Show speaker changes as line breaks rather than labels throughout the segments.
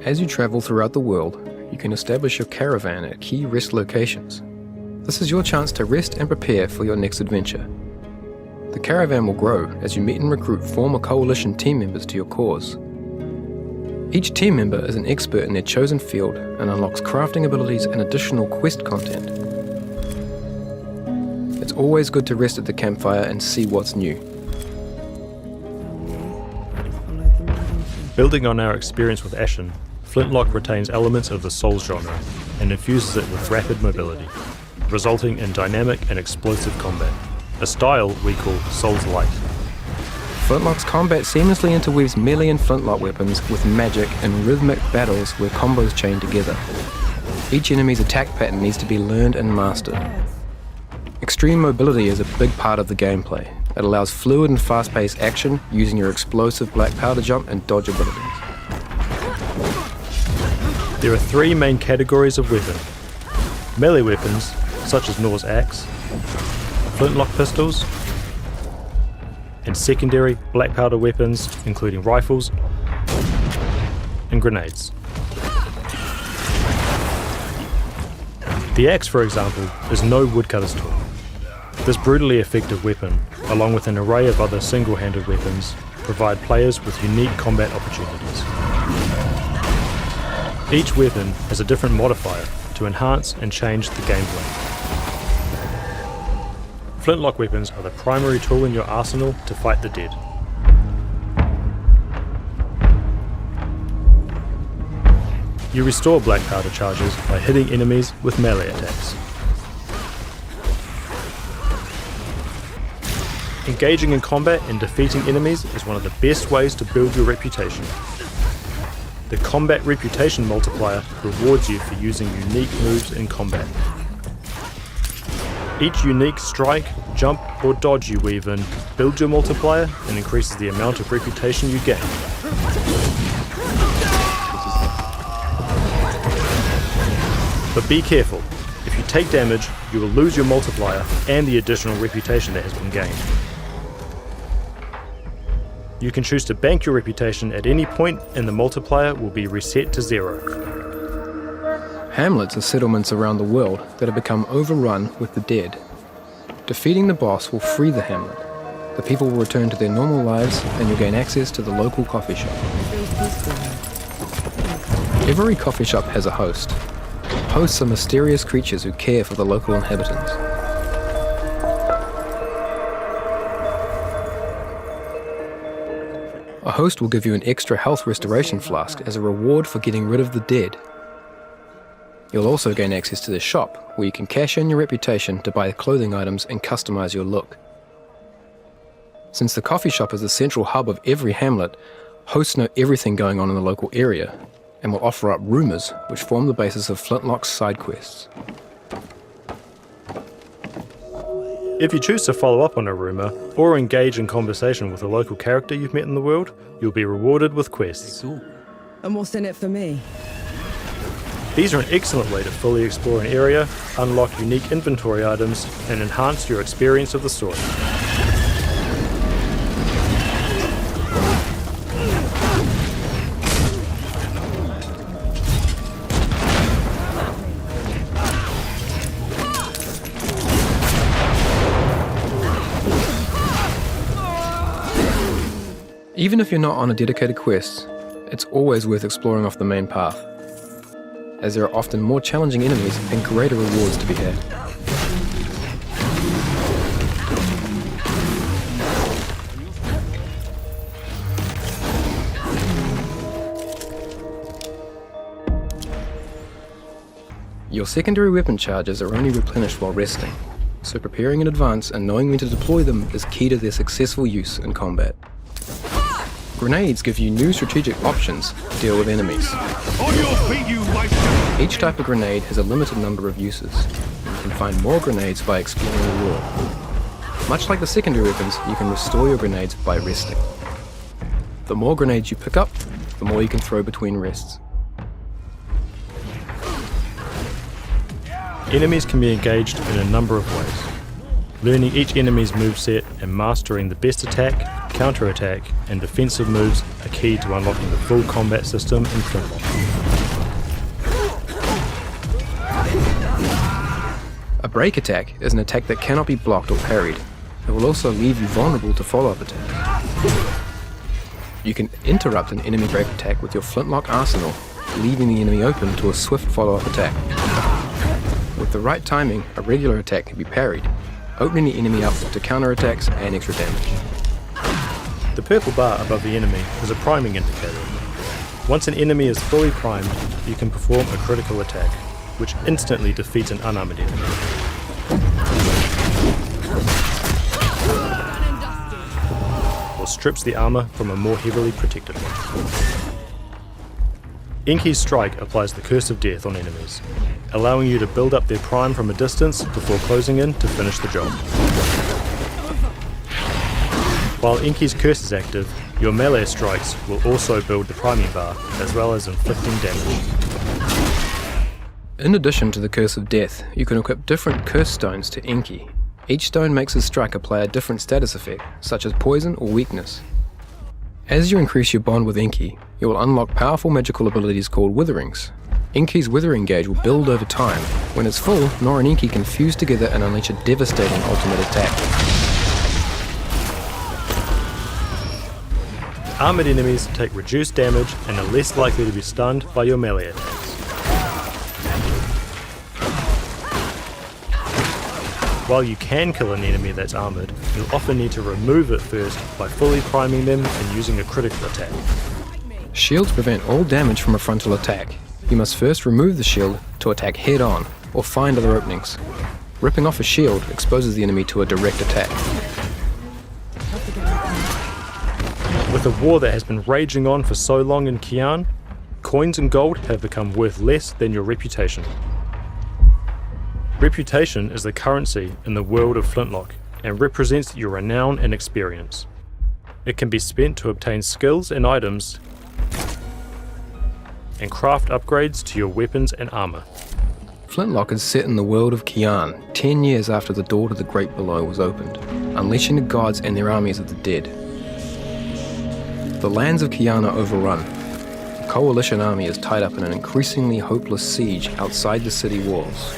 As you travel throughout the world, you can establish your caravan at key rest locations. This is your chance to rest and prepare for your next adventure. The caravan will grow as you meet and recruit former coalition team members to your cause. Each team member is an expert in their chosen field and unlocks crafting abilities and additional quest content. It's always good to rest at the campfire and see what's new.
Building on our experience with Ashen, Flintlock retains elements of the Souls genre and infuses it with rapid mobility, resulting in dynamic and explosive combat, a style we call Souls-like.
Flintlock's combat seamlessly interweaves melee and flintlock weapons with magic and rhythmic battles where combos chain together. Each enemy's attack pattern needs to be learned and mastered. Extreme mobility is a big part of the gameplay. It allows fluid and fast-paced action using your explosive black powder jump and dodge abilities.
There are three main categories of weapon. Melee weapons, such as Nor's axe, flintlock pistols, and secondary black powder weapons, including rifles and grenades. The axe, for example, is no woodcutter's tool. This brutally effective weapon, along with an array of other single-handed weapons, provide players with unique combat opportunities. Each weapon has a different modifier to enhance and change the gameplay. Flintlock weapons are the primary tool in your arsenal to fight the dead. You restore black powder charges by hitting enemies with melee attacks. Engaging in combat and defeating enemies is one of the best ways to build your reputation. The combat reputation multiplier rewards you for using unique moves in combat. Each unique strike, jump or dodge you weave in builds your multiplier and increases the amount of reputation you gain. But be careful, if you take damage, you will lose your multiplier and the additional reputation that has been gained. You can choose to bank your reputation at any point and the multiplier will be reset to 0.
Hamlets are settlements around the world that have become overrun with the dead. Defeating the boss will free the hamlet. The people will return to their normal lives and you'll gain access to the local coffee shop. Every coffee shop has a host. Hosts are mysterious creatures who care for the local inhabitants. A host will give you an extra health restoration flask as a reward for getting rid of the dead. You'll also gain access to the shop, where you can cash in your reputation to buy clothing items and customize your look. Since the coffee shop is the central hub of every hamlet, hosts know everything going on in the local area, and will offer up rumours, which form the basis of Flintlock's side quests.
If you choose to follow up on a rumour, or engage in conversation with a local character you've met in the world, you'll be rewarded with quests.
And what's in it for me?
These are an excellent way to fully explore an area, unlock unique inventory items, and enhance your experience of the story.
Even if you're not on a dedicated quest, it's always worth exploring off the main path, as there are often more challenging enemies and greater rewards to be had. Your secondary weapon charges are only replenished while resting, so preparing in advance and knowing when to deploy them is key to their successful use in combat. Grenades give you new strategic options to deal with enemies.
On your feet, you waster!
Each type of grenade has a limited number of uses. You can find more grenades by exploring the world. Much like the secondary weapons, you can restore your grenades by resting. The more grenades you pick up, the more you can throw between rests.
Enemies can be engaged in a number of ways. Learning each enemy's moveset and mastering the best attack, counter-attack, and defensive moves are key to unlocking the full combat system in Flintlock.
A break attack is an attack that cannot be blocked or parried. It will also leave you vulnerable to follow-up attacks. You can interrupt an enemy break attack with your Flintlock arsenal, leaving the enemy open to a swift follow-up attack. With the right timing, a regular attack can be parried, opening the enemy up to counter-attacks and extra damage.
The purple bar above the enemy is a priming indicator. Once an enemy is fully primed, you can perform a critical attack, which instantly defeats an unarmored enemy. Or strips the armor from a more heavily protected one. Inky's strike applies the Curse of Death on enemies, allowing you to build up their prime from a distance before closing in to finish the job. While Inky's curse is active, your melee strikes will also build the priming bar, as well as inflicting damage.
In addition to the Curse of Death, you can equip different curse stones to Inky. Each stone makes his strike apply a different status effect, such as poison or weakness. As you increase your bond with Inky, you will unlock powerful magical abilities called Witherings. Inky's Withering gauge will build over time. When it's full, Nor and Inky can fuse together and unleash a devastating ultimate attack.
Armored enemies take reduced damage and are less likely to be stunned by your melee attacks. While you can kill an enemy that's armoured, you'll often need to remove it first by fully priming them and using a critical attack.
Shields prevent all damage from a frontal attack. You must first remove the shield to attack head-on, or find other openings. Ripping off a shield exposes the enemy to a direct attack.
With a war that has been raging on for so long in Kian, coins and gold have become worth less than your reputation. Reputation is the currency in the world of Flintlock and represents your renown and experience. It can be spent to obtain skills and items and craft upgrades to your weapons and armor.
Flintlock is set in the world of Kian, 10 years after the door to the Great Below was opened, unleashing the gods and their armies of the dead. The lands of Kian are overrun. The Coalition army is tied up in an increasingly hopeless siege outside the city walls.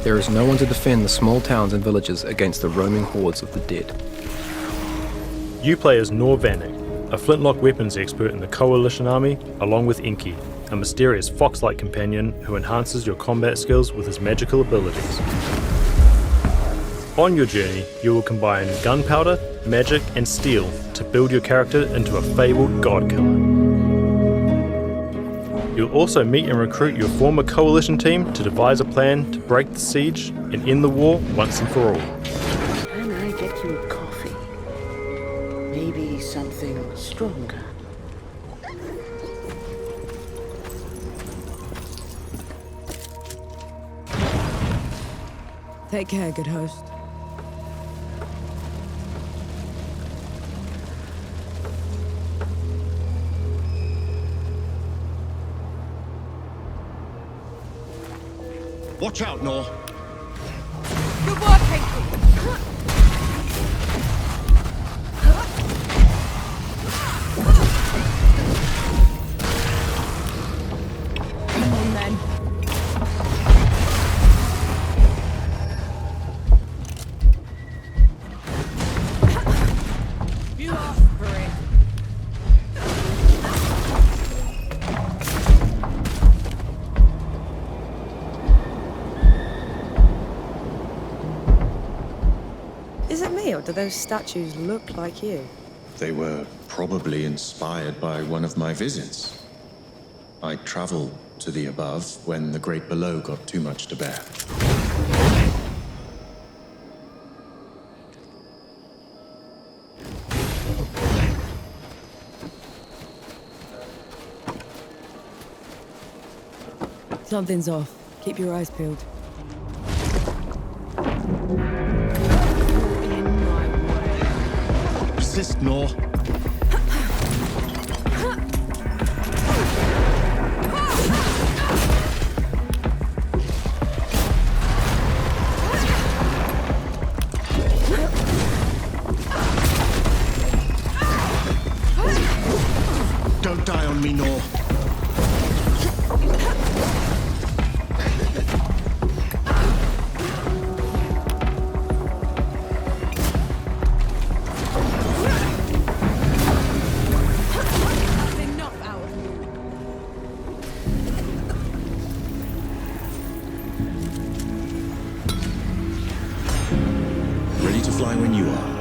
There is no one to defend the small towns and villages against the roaming hordes of the dead.
You play as Nor Vanek, a Flintlock weapons expert in the Coalition army, along with Inky, a mysterious fox-like companion who enhances your combat skills with his magical abilities. On your journey, you will combine gunpowder, magic, and steel to build your character into a fabled god killer. You'll also meet and recruit your former Coalition team to devise a plan to break the siege and end the war once and for all.
Can I get you a coffee? Maybe something stronger.
Take care, good host.
Watch out, Nor.
Good work, Henry. Come on, then. You asked for it.
Is it me, or do those statues look like you?
They were probably inspired by one of my visits. I traveled to the above when the Great Below got too much to bear.
Something's off. Keep your eyes peeled.
Persist, Nor. me, Nor.
That's enough out of you.
Ready to fly when you are.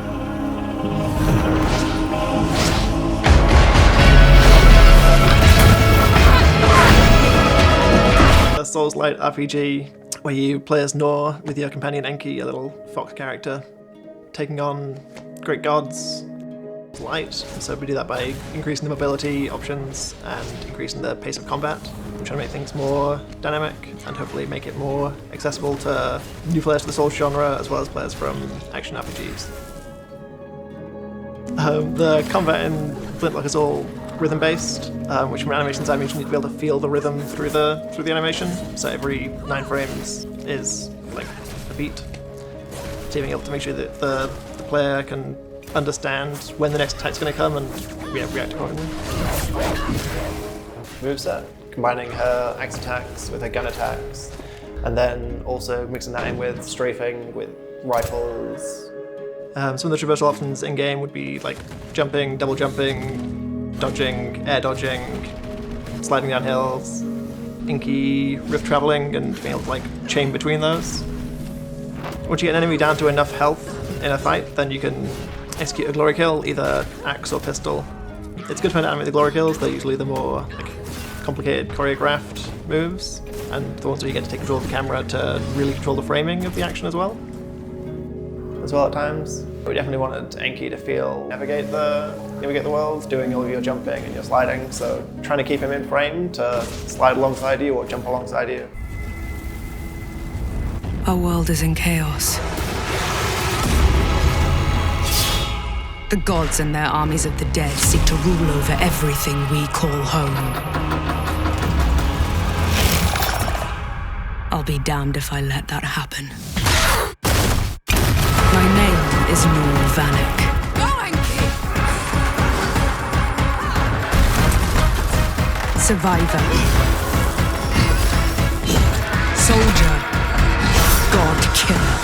A Souls-like RPG where you play as Nor with your companion Enki, a little fox character, taking on great gods. Light, so we do that by increasing the mobility options and increasing the pace of combat. We're trying to make things more dynamic and hopefully make it more accessible to new players to the Souls genre as well as players from action RPGs. The combat in Flintlock is all rhythm-based, which from an animation side means you need to be able to feel the rhythm through the animation. So every 9 frames is like a beat. So being able to make sure that the player can understand when the next attack's going to come and react accordingly. Moveset, combining her axe attacks with her gun attacks, and then also mixing that in with strafing, with rifles. Some of the traversal options in-game would be like jumping, double jumping, dodging, air dodging, sliding down hills, inky rift traveling, and being able to like chain between those. Once you get an enemy down to enough health in a fight, then you can execute a glory kill, either axe or pistol. It's good to find out with the glory kills, they're usually the more like, complicated choreographed moves, and the ones where you get to take control of the camera to really control the framing of the action as well. As well at times. We definitely wanted Enki to navigate the world, doing all of your jumping and your sliding, so trying to keep him in frame to slide alongside you or jump alongside you.
Our world is in chaos. The gods and their armies of the dead seek to rule over everything we call home. I'll be damned if I let that happen. My name is Nor Vanek.
Go, Enki!
Survivor. Soldier. God killer.